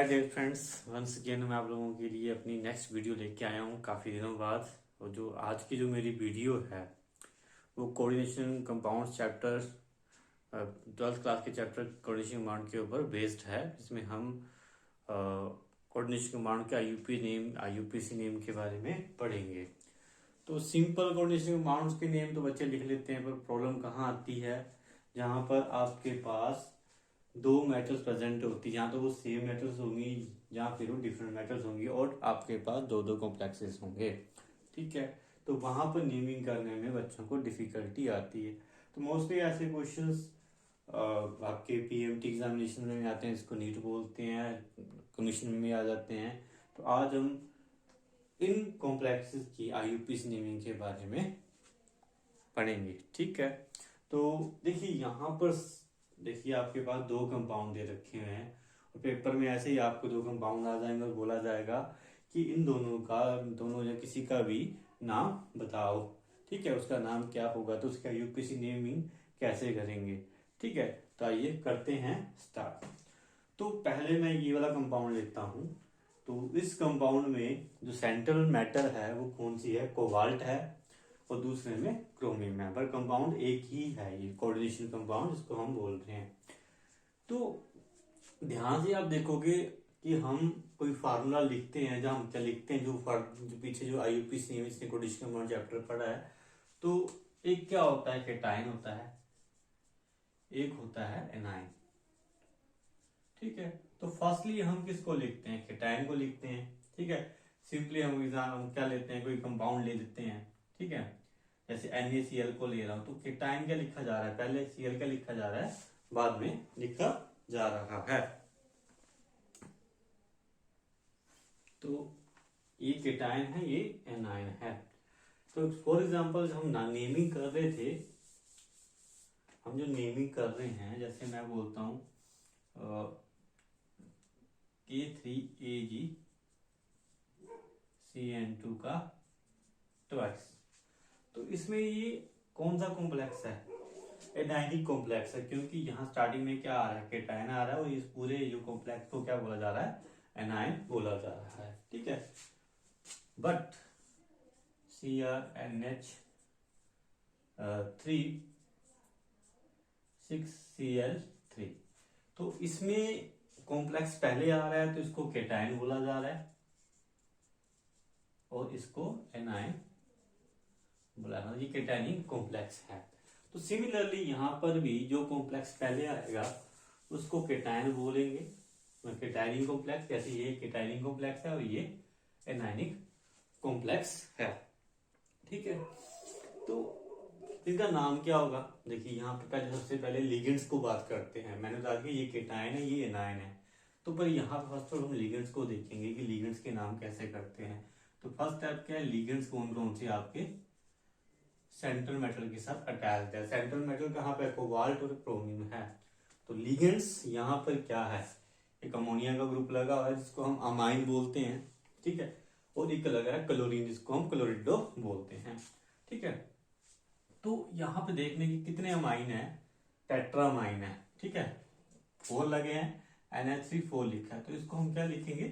Dear friends, once again मैं आप लोगों के लिए अपनी नेक्स्ट वीडियो लेके आया हूँ काफ़ी दिनों बाद। और जो आज की जो मेरी वीडियो है वो coordination compounds chapter 12th class के चैप्टर कोऑर्डिनेशन कंपाउंड के ऊपर बेस्ड है। इसमें हम कोऑर्डिनेशन कंपाउंड के आईयूपी नेम आईयूपीसी नेम के बारे में पढ़ेंगे। तो सिंपल कोऑर्डिनेशन कंपाउंड्स के नेम तो बच्चे लिख लेते हैं, पर प्रॉब्लम कहाँ आती है जहाँ पर आपके पास दो मेटल्स प्रेजेंट होती है, जहाँ तो वो सेम मेटल्स होंगी जहाँ फिर वो डिफरेंट मेटल्स होंगी और आपके पास दो दो कॉम्प्लेक्सेस होंगे। ठीक है, तो वहां पर नेमिंग करने में बच्चों को डिफिकल्टी आती है। तो मोस्टली ऐसे क्वेश्चंस आपके पीएमटी एग्जामिनेशन में आते हैं, इसको नीट बोलते हैं, कमीशन में आ जाते हैं। तो आज हम इन कॉम्प्लेक्सेस की आईयूपीसी नेमिंग के बारे में पढ़ेंगे। ठीक है, तो देखिए यहाँ पर देखिए आपके पास दो कंपाउंड दे रखे हुए हैं और पेपर में ऐसे ही आपको दो कंपाउंड आ जाएंगे और बोला जाएगा कि इन दोनों या किसी का भी नाम बताओ। ठीक है, उसका नाम क्या होगा, तो उसका यूपीसी नेमिंग कैसे करेंगे। ठीक है, तो आइए करते हैं स्टार्ट। तो पहले मैं ये वाला कंपाउंड लेता हूं। तो इस कंपाउंड में जो सेंट्रल मैटर है वो कौन सी है, कोबाल्ट है, और दूसरे में क्रोमियम है, पर कंपाउंड एक ही है, ये कोऑर्डिनेशन कंपाउंड जिसको हम बोल रहे हैं। तो ध्यान से आप देखोगे कि हम कोई फार्मूला लिखते हैं, जहां हम क्या लिखते हैं, जो पीछे जो आईयूपीसी नेम इसने कोऑर्डिनेशन कंपाउंड चैप्टर पढ़ा है, तो एक क्या होता है, केटाइन होता है, एक होता है एनाइन। ठीक है, तो फर्स्टली हम किसको लिखते हैं, केटाइन को लिखते हैं। ठीक है, सिंपली हम क्या लेते हैं, कोई कंपाउंड ले लेते हैं। ठीक है, जैसे NaCl को ले रहा हूं, तो केटाइन क्या लिखा जा रहा है, पहले Cl क्या लिखा जा रहा है, बाद में लिखा जा रहा है। तो ये केटाइन है, ये एनाइन है। तो फॉर एग्जांपल हम नेमिंग कर रहे थे, हम जो नेमिंग कर रहे हैं, जैसे मैं बोलता हूं K3AgCN2 का ट्वाइस, तो इसमें ये कौन सा कॉम्प्लेक्स है, एनाइनिक कॉम्प्लेक्स है, क्योंकि यहाँ स्टार्टिंग में क्या आ रहा है, केटाइन आ रहा है, और इस पूरे जो कॉम्प्लेक्स को क्या बोला जा रहा है, एनाइन बोला जा रहा है। ठीक है, बट CrNH3 6Cl3, तो इसमें कॉम्प्लेक्स पहले आ रहा है तो इसको केटाइन बोला जा रहा है और इसको एनाइन बोला रहा है, ये केटाइनिक कॉम्प्लेक्स है। तो सिमिलरली यहाँ पर भी जो कॉम्प्लेक्स पहले आएगा उसको केटाइन बोलेंगे, केटाइनिक कॉम्प्लेक्स, जैसे ये केटाइनिक कॉम्प्लेक्स है और ये एनाइनिक कॉम्प्लेक्स है। ठीक है, तो इनका नाम क्या होगा, देखिए यहाँ पे पहले सबसे पहले लिगेंड्स को बात करते हैं। मैंने कहा कि ये केटाइन है, ये एनाइन है, तो पर यहाँ पे फर्स्ट हम लिगेंड्स को देखेंगे कि लिगेंड्स के नाम कैसे करते हैं। तो फर्स्ट स्टेप क्या है, लिगेंड्स कौन कौन से आपके सेंट्रल मेटल के साथ अटैच्ड है। सेंट्रल मेटल कहाँ पे, कोबाल्ट और क्रोमियम है। तो लिगेंड्स यहाँ पर क्या है, एक अमोनिया का ग्रुप लगा हुआ है जिसको हम अमाइन बोलते हैं। ठीक है, और एक लगा है क्लोरीन जिसको हम क्लोरिडो बोलते हैं। ठीक है, तो यहाँ पे देखने की कितने अमाइन है, टेट्रामाइन है। ठीक है, 4 लगे हैं, NH3 4 लिखा है, तो इसको हम क्या लिखेंगे,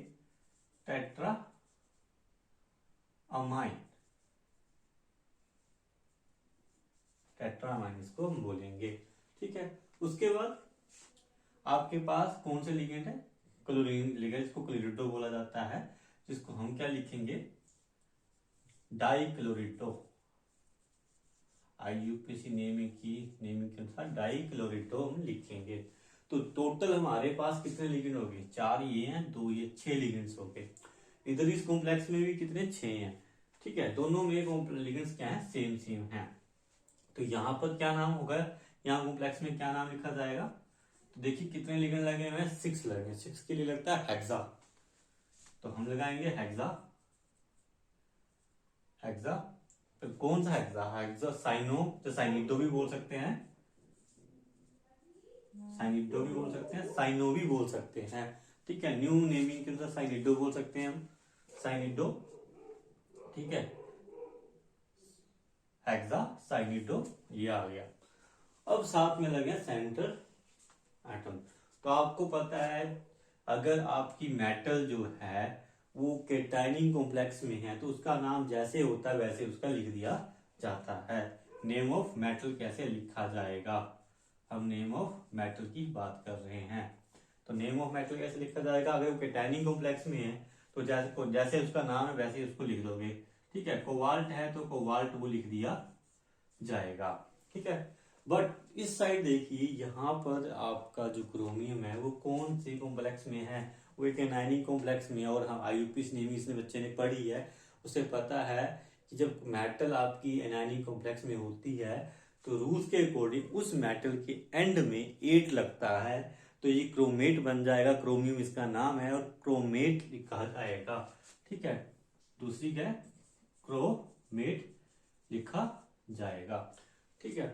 टेट्रा अमाइन, टेट्रामाइन इसको हम बोलेंगे। ठीक है, उसके बाद आपके पास कौन से लिगेंड है, क्लोरीन लिगेंड, जिसको क्लोरिडो बोला जाता है, जिसको हम क्या लिखेंगे, डाइक्लोरिडो। आईयूपीसी नेमिंग के अनुसार डाइक्लोरिडो हम लिखेंगे। तो टोटल हमारे पास कितने लिगेंड हो गए, 4 ये हैं, 2 ये, 6 लिगेंड्स हो गए। इधर इस कॉम्प्लेक्स में भी कितने, 6 हैं। ठीक है, दोनों में लिगेंड्स क्या है, सेम सेम है। तो यहाँ पर क्या नाम होगा, यहाँ कॉम्प्लेक्स में क्या नाम लिखा जाएगा, तो देखिए कितने लिगेंड लगे हुए हैं, 6 लगे। 6 के लिए लगता है हेक्सा, तो हम लगाएंगे हेक्सा। हेक्सा, तो कौन सा हेक्सा, हेक्सा साइनो, तो साइनिडो भी बोल सकते हैं, साइनिडो भी बोल सकते हैं, साइनो भी बोल सकते हैं। ठीक है, न्यू नेमिंग के अनुसार साइनिडो बोल सकते हैं हम, साइनिडो। ठीक है, हेक्सा साइनिडो, ये आ गया। अब साथ में लगे सेंटर एटम। तो आपको पता है अगर आपकी मेटल जो है वो कैटायनिक कॉम्प्लेक्स में है तो उसका नाम जैसे होता है वैसे उसका लिख दिया जाता है। नेम ऑफ मेटल कैसे लिखा जाएगा, हम नेम ऑफ मेटल की बात कर रहे हैं। तो नेम ऑफ मेटल कैसे लिखा जाएगा, अगर वो कैटायनिक कॉम्प्लेक्स में है तो जैसे उसका नाम है वैसे उसको लिख दोगे। ठीक है, कोबाल्ट है तो कोबाल्ट वो लिख दिया जाएगा। ठीक है, बट इस साइड देखिए, यहाँ पर आपका जो क्रोमियम है वो कौन से कॉम्प्लेक्स में है, वो एक एनायनिक कॉम्प्लेक्स में है। और हम आईयूपीएस नेमी इसने बच्चे ने पढ़ी है, उसे पता है कि जब मेटल आपकी एनायनिक कॉम्प्लेक्स में होती है तो रूल्स के अकॉर्डिंग उस मेटल के एंड में 8 लगता है, तो ये क्रोमेट बन जाएगा। क्रोमियम इसका नाम है और क्रोमेट लिखा जाएगा। ठीक है, दूसरी क्या है, क्रोमेट लिखा जाएगा। ठीक है,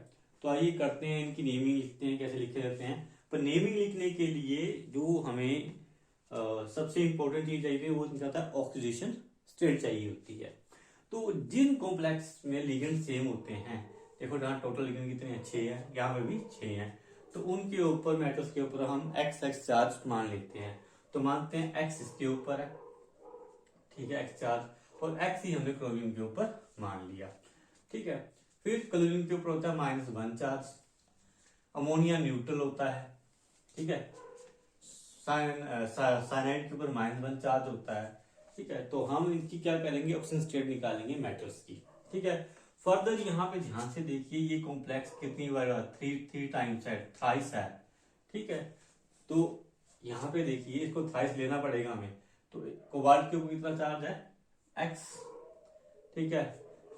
तो आइए करते हैं इनकी नेमिंग, लिखते हैं कैसे लिखे जाते हैं। पर नेमिंग लिखने के लिए जो हमें सबसे इंपॉर्टेंट चीज चाहिए वो जाता है ऑक्सीडेशन स्टेट चाहिए होती है। तो जिन कॉम्प्लेक्स में लिगेंड सेम होते हैं, देखो यहाँ टोटल लिगेंड कितने हैं, 6 हैं, यहाँ पे भी 6 हैं, तो उनके ऊपर मेटल्स के ऊपर हम एक्स चार्ज मान लेते हैं। तो मानते हैं एक्स इसके ऊपर है, ठीक है, एक्स चार्ज, और एक्स ही हमने क्रोमियम के ऊपर मान लिया। ठीक है, फिर क्लोरीन के ऊपर होता है -1 चार्ज, अमोनिया न्यूट्रल होता है। ठीक है, साइनाइड के ऊपर -1 चार्ज होता है। ठीक है, तो हम इनकी क्या करेंगे, ऑक्सीजन स्टेट निकालेंगे मेटल्स की। ठीक है, फर्दर यहाँ पे ध्यान से देखिए, ये कॉम्प्लेक्स कितनी बार, 3 टाइम्स है, थ्राइस है। ठीक है, तो यहाँ पे देखिए इसको थ्राइस लेना पड़ेगा हमें। तो कोबाल्ट के ऊपर कितना चार्ज है, एक्स। ठीक है,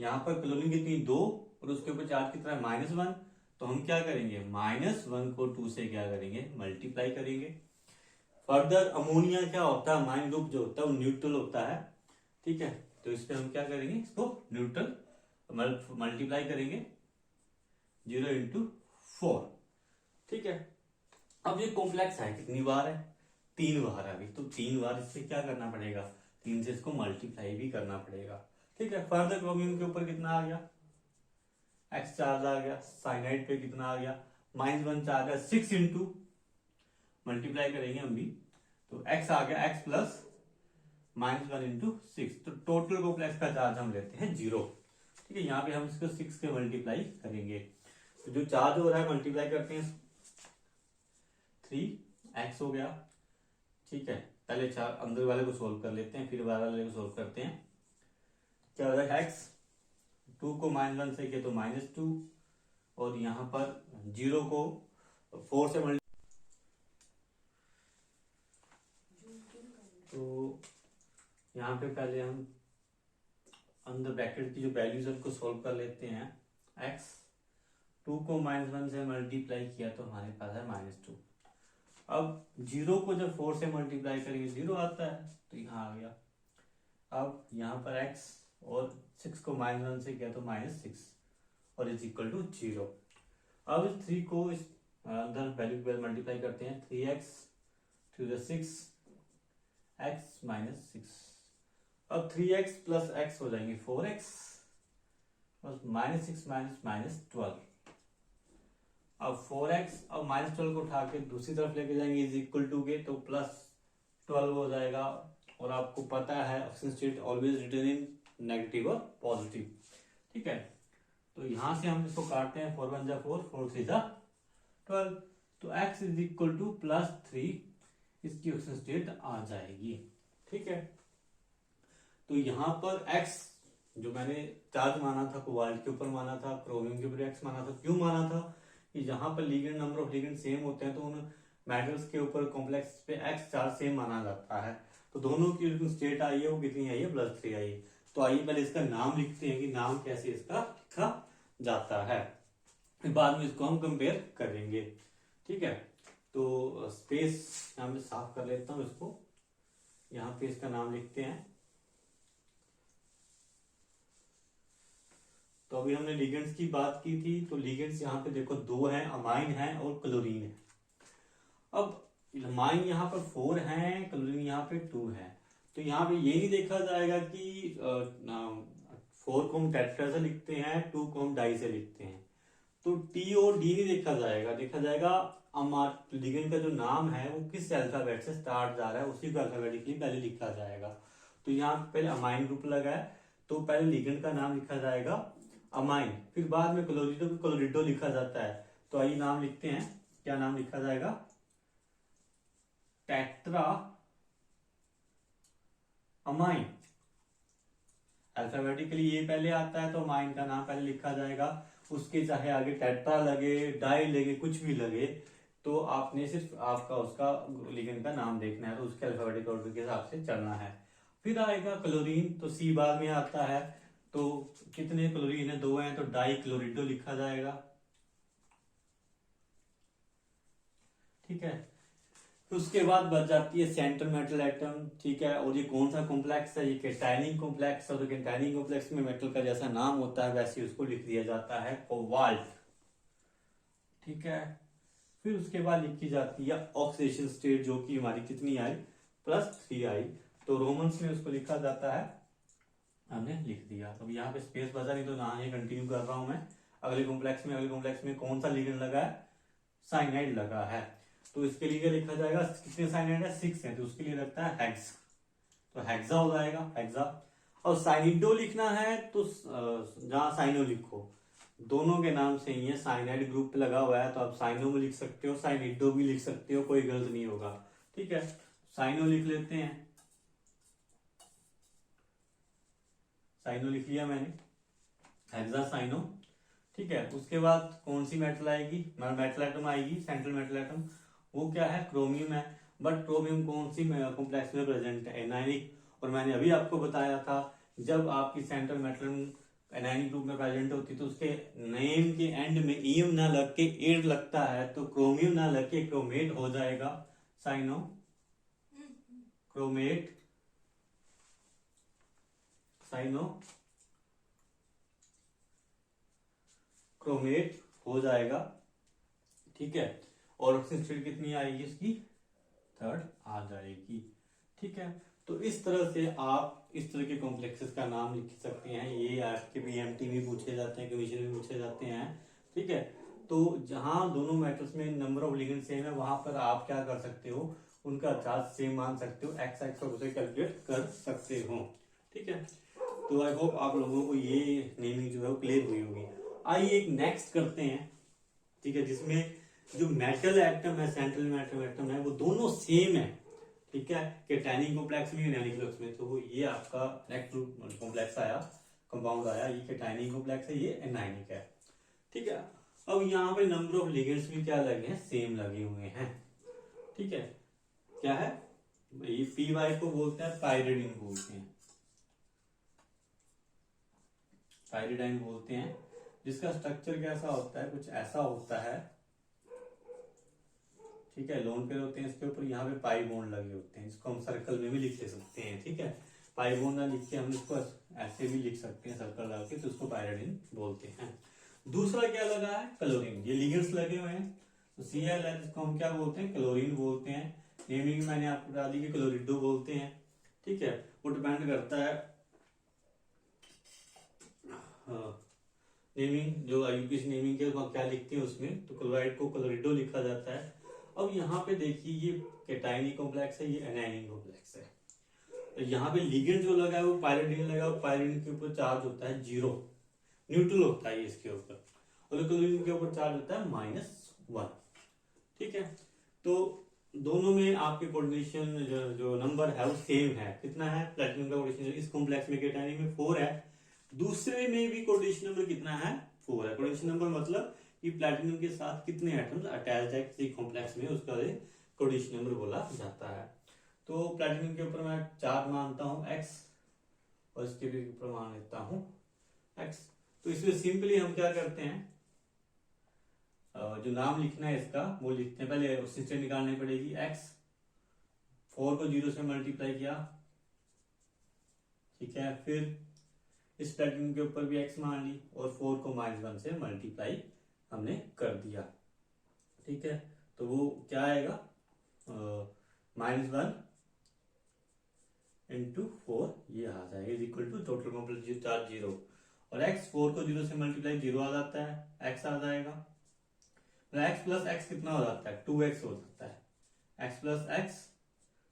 यहाँ पर क्लोरीन कितनी, 2, और उसके ऊपर चार्ज कितना है, -1। तो हम क्या करेंगे, -1 को 2 से क्या करेंगे, मल्टीप्लाई करेंगे। फर्दर अमोनिया क्या होता है, अमाइन ग्रुप जो होता है वो न्यूट्रल होता है। ठीक है, तो इस पे हम क्या करेंगे, इसको न्यूट्रल मल्टीप्लाई करेंगे, 0 × 4। ठीक है, अब ये कॉम्प्लेक्स है, कितनी बार है, 3 बार है अभी, तो 3 बार इससे क्या करना पड़ेगा, 3 से इसको मल्टीप्लाई भी करना पड़ेगा। ठीक है, फर्दर क्रोमियम के ऊपर कितना आ गया, एक्स चार्ज आ गया, साइनाइड पे कितना आ गया, -1 चार्ज है, 6 × मल्टीप्लाई करेंगे हम भी, तो x आ गया, x प्लस -1 × 6, तो टोटल कॉम्प्लेक्स का चार्ज हम लेते हैं 0। ठीक है, यहाँ पे हम इसको 6 के मल्टीप्लाई करेंगे, तो जो चार्ज हो रहा है मल्टीप्लाई करते हैं, 3x हो गया। ठीक है, पहले अंदर वाले को सोल्व कर लेते हैं, फिर बाहर वाले को सोल्व करते हैं। क्या हो जाएगा, x 2 को -1 से किया तो -2, और यहाँ पर 0 को 4 से मल्टीप्लाई, तो यहाँ पे पहले हम अंदर ब्रैकेट की जो वैल्यूज है उनको सोल्व कर लेते हैं। x 2 को -1 से मल्टीप्लाई किया तो हमारे पास है -2। अब 0 को जब 4 से मल्टीप्लाई करेंगे 0 आता है, तो यहाँ आ गया। अब यहाँ पर x और 6 को -1 से किया तो -6, और इज इक्वल टू 0। अब इस 3 को इस अंदर वैल्यू के मल्टीप्लाई करते हैं, 3x 3 6 x -6। अब 3x प्लस x हो जाएंगे 4x, बस -6 -12। अब 4x, अब -12 को उठा के दूसरी तरफ लेके जाएंगे इज इक्वल टू के, तो +12 हो जाएगा। और आपको पता है ऑक्सीजन स्टेट ऑलवेज रिटर्न इन नेगेटिव और पॉजिटिव। ठीक है, तो यहां से हम इसको काटते हैं, 4 1 जा 4, 4 3 जा 12, तो x इज इक्वल टू +3, इसकी ऑक्सीजन स्टेट आ जाएगी। ठीक है, तो यहाँ पर x जो मैंने चार्ज माना था, कोबाल्ट के ऊपर माना था, क्रोमियम के ऊपर x माना था, क्यों माना था कि जहां पर ligand, number of ligand same होते हैं तो उन मेटल्स के ऊपर कॉम्प्लेक्स पे x चार्ज सेम माना जाता है। तो दोनों की जो स्टेट आई है वो कितनी आई है, +3 आई है। तो आइए पहले इसका नाम लिखते हैं कि नाम कैसे इसका लिखा जाता है, बाद में इसको हम कंपेयर करेंगे। ठीक है, तो स्पेस यहाँ मैं साफ कर लेता हूँ इसको, यहाँ पे इसका नाम लिखते हैं। तो अभी हमने लिगेंड्स की बात की थी, तो लिगेंड्स यहाँ पे देखो 2 हैं, अमाइन है और क्लोरीन है। अब अमाइन यहाँ पर 4 है, क्लोरीन यहाँ पे 2 है, तो यहाँ पे ये नहीं देखा जाएगा कि 4 को हम टेट्रा से लिखते हैं, 2 को हम डाई से लिखते हैं, तो T और D नहीं देखा जाएगा, देखा जाएगा अमाइन लिगेंड का जो नाम है वो किस अल्फाबेट से स्टार्ट जा रहा है उसी को अल्फाबेटिकली पहले लिखा जाएगा। तो यहाँ पहले अमाइन ग्रुप लगा है तो पहले लिगेंड का नाम लिखा जाएगा अमाइन, फिर बाद में क्लोरिडो को क्लोरिडो लिखा जाता है। तो आइए नाम लिखते हैं, क्या नाम लिखा जाएगा, टेट्रा अमाइन। अल्फाबेटिकली ये पहले आता है तो अमाइन का नाम पहले लिखा जाएगा, उसके चाहे आगे टेट्रा लगे, डाई लगे, कुछ भी लगे, तो आपने सिर्फ आपका उसका लिगेंड का नाम देखना है, तो उसके अल्फाबेटिक ऑर्डर के हिसाब से चलना है। फिर आएगा क्लोरीन, तो सी बाद में आता है। तो कितने क्लोरीन है, 2 हैं, तो डाई क्लोरिडो लिखा जाएगा। ठीक है, तो उसके बाद बच जाती है सेंट्रल मेटल एटम। ठीक है, और ये कौन सा कॉम्प्लेक्स है, ये कैटायनिक कॉम्प्लेक्स है। तो कैटायनिक कॉम्प्लेक्स में मेटल का जैसा नाम होता है वैसे उसको लिख दिया जाता है कोबाल्ट। ठीक है, फिर उसके बाद लिखी जाती है ऑक्सीडेशन स्टेट, जो कि हमारी कितनी आई, +3 आई। तो रोमन्स में उसको लिखा जाता है, हमने लिख दिया। अब यहाँ पे स्पेस बचा नहीं तो ना ही कंटिन्यू कर रहा हूं मैं। अगले कॉम्प्लेक्स में कौन सा लिगेंड लगा है, साइनाइड लगा है। तो इसके लिए लिखा जाएगा, कितने साइनाइड है, 6 है, तो उसके लिए लगता है हेक्स, तो हेक्सा हो जाएगा, हेक्सा। और साइनिडो लिखना है तो जहां साइनो लिखो, दोनों के नाम से ही है, साइनाइड ग्रुप लगा हुआ है तो आप साइनो में लिख सकते हो, साइनिडो भी लिख सकते हो, कोई गलत नहीं होगा। ठीक है, साइनो लिख लेते हैं, साइनो लिख लिया मैंने, हेक्सा साइनो। ठीक है, उसके बाद कौन सी मेटल आएगी, मेटल एटम आएगी, सेंट्रल मेटल एटम, वो क्या है, क्रोमियम है। बट क्रोमियम कौन सी कॉम्प्लेक्स में प्रेजेंट है, एनायनिक। और मैंने अभी आपको बताया था, जब आपकी सेंट्रल मेटल एनायनिक ग्रुप में प्रेजेंट होती तो उसके नेम के एंड में ईएम ना लग के एड लगता है, तो क्रोमियम ना लग के क्रोमेट हो जाएगा, साइनो क्रोमेट, साइनो क्रोमेट हो जाएगा। ठीक है, और ऑक्सीजन स्टेट कितनी आएगी इसकी, 3rd आ जाएगी। ठीक है, तो इस तरह से आप इस तरह के कॉम्प्लेक्सेस का नाम लिख सकते हैं। ये आपके बीएमटी में पूछे जाते हैं, कमीशन में पूछे जाते हैं। ठीक है, तो जहां दोनों मेटल्स में नंबर ऑफ लिगेंड सेम है वहां पर आप क्या कर सकते हो, उनका चार्ज सेम मान सकते हो, एक्स एक्स और उसे कैलकुलेट कर सकते हो। ठीक है, तो आई होप आप लोगों को ये नेमिंग जो है वो क्लियर हुई होगी। आइए एक नेक्स्ट करते हैं। ठीक है, जिसमें जो मेटल एटम है, सेंट्रल मेटल एटम है, वो दोनों सेम है। ठीक है, कैटायनिक कॉम्प्लेक्स में, एनायनिक कॉम्प्लेक्स में, तो ये आपका नेक्स्ट कॉम्प्लेक्स आया, कंपाउंड आया, ये कैटायनिक कॉम्प्लेक्स है, ये एनायनिक है। ठीक है, अब यहाँ पे नंबर ऑफ लिगेंड्स भी क्या लगे हैं, सेम लगे हुए हैं। ठीक है, क्या है, ये पी वाई को बोलते हैं पाइरिडिन बोलते हैं, पाइरिडाइन बोलते हैं, जिसका स्ट्रक्चर कैसा होता है, कुछ ऐसा होता है। ठीक है, लोन पेयर होते हैं, इसके ऊपर यहाँ पे पाई बॉन्ड लगे होते हैं, इसको हम सर्कल में भी लिख ले सकते हैं। ठीक है, पाई बॉन्ड ना लिख के हम इसको ऐसे भी लिख सकते हैं सर्कल डाल के, तो इसको पाइरिडिन बोलते हैं। दूसरा क्या लगा है, क्लोरीन, ये लिगेंड्स लगे हुए हैं, तो Cl है जिसको हम क्या बोलते हैं, क्लोरीन बोलते हैं। नेमिंग मैंने आपको बता दी कि क्लोरिडो बोलते हैं। ठीक है, वो डिपेंड करता है नेमिंग, जो यूपीएससी नेमिंग के क्या लिखते हैं उसमें, तो क्लोराइड को क्लोरिडो लिखा जाता है। अब यहाँ पे देखिए, ये कैटायनिक कॉम्प्लेक्स है, ये एनायनिक कॉम्प्लेक्स है। तो यहाँ पे लिगेंड जो लगा है वो पाइरिडिन लगा है, पाइरिडिन के ऊपर चार्ज होता है 0, न्यूट्रल होता है ये इसके ऊपर, और क्लोरीन के ऊपर चार्ज होता है -1। ठीक है, तो दोनों में आपके कोऑर्डिनेशन जो नंबर है वो सेम है। कितना है, प्लेटिनम का कोऑर्डिनेशन इस कॉम्प्लेक्स में, कैटायनिक में 4 है, दूसरे में भी कोऑर्डिनेशन नंबर कितना है, 4 है। कोऑर्डिनेशन नंबर मतलब कि प्लैटिनम के साथ कितने एटम्स अटैच है किसी कॉम्प्लेक्स में, उसका कोऑर्डिनेशन नंबर बोला जाता है। तो प्लैटिनम के ऊपर मैं 4 मानता हूं x, और इसके भी ऊपर मान लेता हूं x। तो इसमें सिंपली हम क्या करते हैं, जो नाम लिखना है इसका वो लिखते हैं, पहले सिस्टम निकालनी पड़ेगी, x 4 को 0 से मल्टीप्लाई किया। ठीक है, फिर इस प्लैटिनम के ऊपर भी x मान ली, और 4 को -1 से मल्टीप्लाई हमने कर दिया। ठीक है, तो वो क्या आएगा, -1 × 4 ये आ जाएगा, is equal to total complex charge 0, और x 4 को 0 से मल्टीप्लाई 0 आ जाता है, x आ जाएगा, एक्स प्लस एक्स कितना हो जाता है, 2x हो जाता है। एक्स प्लस एक्स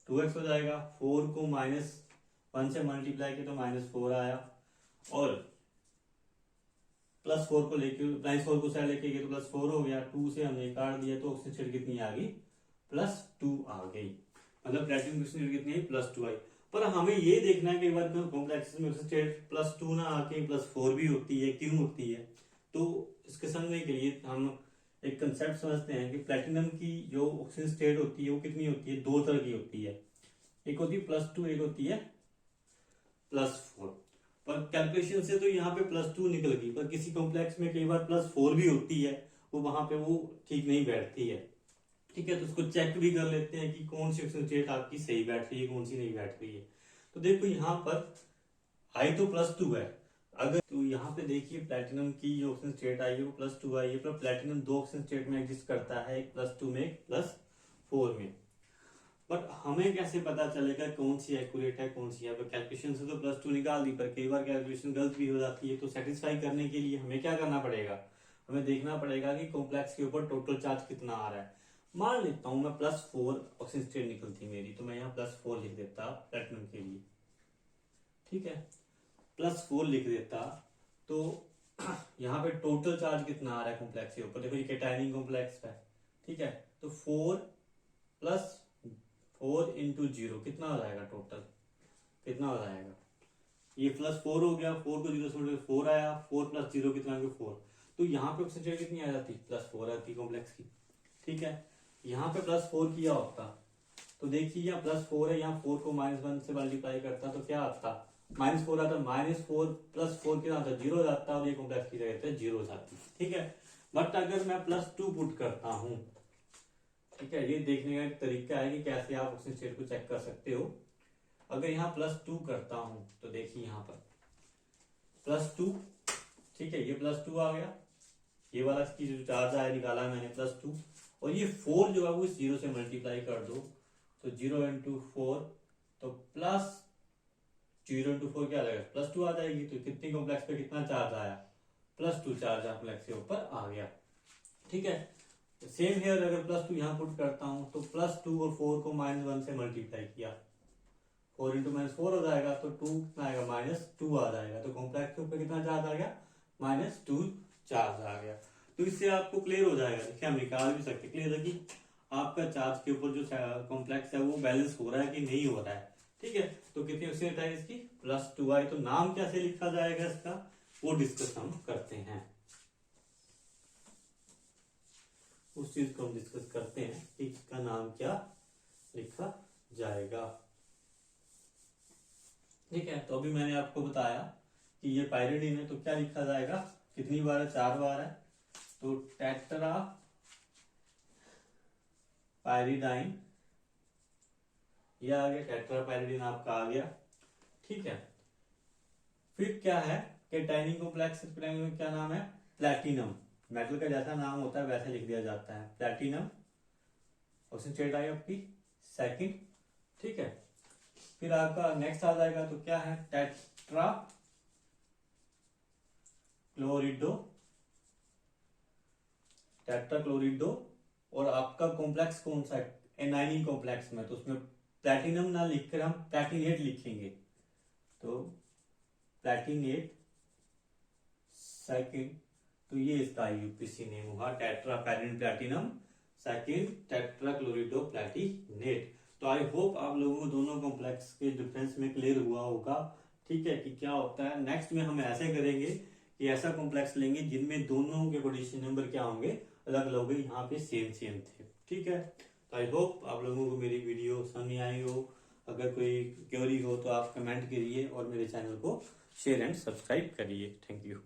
2x हो जाएगा। 4 को -1 से मल्टीप्लाई किया तो -4 आया, और +4 को लेके -4 को साइड लेके गए तो +4 हो गया। 2 से हमने काट दिया तो ऑक्सीजन स्टेट कितनी आ गई, +2 आ गई। मतलब प्लेटिनम ऑक्सीजन स्टेट कितनी आई, +2 आई। पर हमें ये देखना है कि एक बार कॉम्प्लेक्स में ऑक्सीजन स्टेट +2 ना आके +4 भी होती है, क्यों होती है। तो इसके समझने के लिए हम एक कंसेप्ट समझते हैं कि प्लेटिनम की जो ऑक्सीजन स्टेट होती है वो कितनी होती है, दो तरह की होती है। एक होती है +2, एक होती है +4। पर कैलकुलेशन से तो यहाँ पे +2 निकल गई, पर किसी कॉम्प्लेक्स में कई बार +4 भी होती है, वो वहां पे वो ठीक नहीं बैठती है। ठीक है, तो उसको चेक भी कर लेते हैं कि कौन सी ऑक्सीजन स्टेट आपकी सही बैठ रही है, कौन सी नहीं बैठ रही है। तो देखो यहाँ पर आई तो +2 है, अगर तो यहाँ पे देखिए प्लेटिनम की जो ऑक्सीजन स्टेट आई है वो +2 आई है, पर प्लेटिनम दो ऑक्सीजन स्टेट में एग्जिस्ट करता है, एक +2 में एक +4 में। बट हमें कैसे पता चलेगा कौन सी एक्यूरेट है कौन सी है। कैलकुलेशन से तो +2 निकाल दी, पर कई बार कैलकुलेशन गलत भी हो जाती है। तो सेटिस्फाई करने के लिए हमें क्या करना पड़ेगा, हमें देखना पड़ेगा कि कॉम्प्लेक्स के ऊपर टोटल चार्ज कितना आ रहा है। मान लेता हूं मैं +4 ऑक्सीजन स्टेट निकलती मेरी, तो मैं यहाँ +4 लिख देता प्लेटिनम के लिए। ठीक है, +4 लिख देता, तो यहाँ पे टोटल चार्ज कितना आ रहा है कॉम्प्लेक्स के ऊपर। देखो ये कैटायनिक कॉम्प्लेक्स है। ठीक है, तो 4 + 4 × 0 कितना हो जाएगा, टोटल कितना हो जाएगा। ये +4 हो गया, 4 को 0 से मल्टीप्लाई 4 आया, 4 + 0 कितना हो गया, 4। तो यहाँ पे ऑक्सीजन कितनी आ जाती, +4 आती कॉम्प्लेक्स की। ठीक है, यहाँ पे +4 किया होता, तो देखिए यहाँ +4 है, यहाँ 4 को -1 से मल्टीप्लाई करता तो क्या आता, -4 आता। -4 + 4 कितना आता, 0 हो जाता, और ये कॉम्प्लेक्स की जगह पे 0 हो जाती। ठीक है, बट अगर मैं +2 पुट करता हूँ, ठीक है, ये देखने का एक तरीका है कि कैसे आप ऑक्सीजन स्टेट को चेक कर सकते हो। अगर यहाँ +2 करता हूं तो देखिए यहाँ पर +2, ठीक है, ये +2 आ गया, ये वाला की जो चार्ज आया निकाला मैंने +2, और ये 4 जो है वो 0 से मल्टीप्लाई कर दो, तो 0 × 4, तो +0 × 4 क्या आ जाएगा, +2 आ जाएगी। तो कितनी कॉम्प्लेक्स पे कितना चार्ज आया, +2 चार्ज कॉम्प्लेक्स के ऊपर आ गया। ठीक है, सेम हेयर अगर +2 यहाँ पुट करता हूं तो +2 और 4 को -1 से मल्टीप्लाई किया, 4 × -4 हो जाएगा, तो 2 कितना आएगा, -2 आ जाएगा। तो कॉम्प्लेक्स के ऊपर कितना चार्ज आ गया, -2 चार्ज आ गया। तो इससे आपको क्लियर हो जाएगा, देखिए हम निकाल भी सकते क्लियर है कि आपका चार्ज के ऊपर जो कॉम्प्लेक्स है वो बैलेंस हो रहा है कि नहीं हो रहा है। ठीक है, तो कितनी ऑक्सीजन है इसकी, +2 आई। तो नाम कैसे लिखा जाएगा इसका, वो डिस्कस हम करते हैं, उस चीज को हम डिस्कस करते हैं कि इसका नाम क्या लिखा जाएगा। ठीक है, तो अभी मैंने आपको बताया कि ये पायरिडीन है, तो क्या लिखा जाएगा, कितनी बार है, 4 बार है, तो टेट्रा पायरिडाइन, ये आ गया, टेट्रा पायरिडीन आपका आ गया। ठीक है, फिर क्या है, कैटायनिक कॉम्प्लेक्स में क्या नाम है, प्लैटिनम। मेटल का जैसा नाम होता है वैसे लिख दिया जाता है, प्लैटिनम। ऑक्सीजन स्टेट आई आपकी सेकंड। ठीक है, फिर आपका नेक्स्ट आ जाएगा, तो क्या है, टेट्रा क्लोरिडो, और आपका कॉम्प्लेक्स कौन सा है, एनाइनिक कॉम्प्लेक्स में, तो उसमें प्लैटिनम ना लिखकर हम प्लैटिनेट लिखेंगे, तो प्लैटिनेट सेकंड। तो ये इसका यूपीसी नेम होगा, टेट्रा पैरिन प्लैटिनम सेकंड टेट्रा क्लोरिडो प्लैटिनेट। तो आई होप आप लोगों को दोनों कॉम्प्लेक्स के डिफरेंस में क्लियर हुआ होगा। ठीक है, कि क्या होता है। नेक्स्ट में हम ऐसे करेंगे कि ऐसा कॉम्प्लेक्स लेंगे जिनमें दोनों के पोजीशन नंबर क्या होंगे, अलग अलग होंगे, यहाँ पे सेम सेम थे। ठीक है, तो आई होप आप लोगों को मेरी वीडियो समझ आई हो। अगर कोई क्वेरी हो तो आप कमेंट करिए और मेरे चैनल को शेयर एंड सब्सक्राइब करिए। Thank you.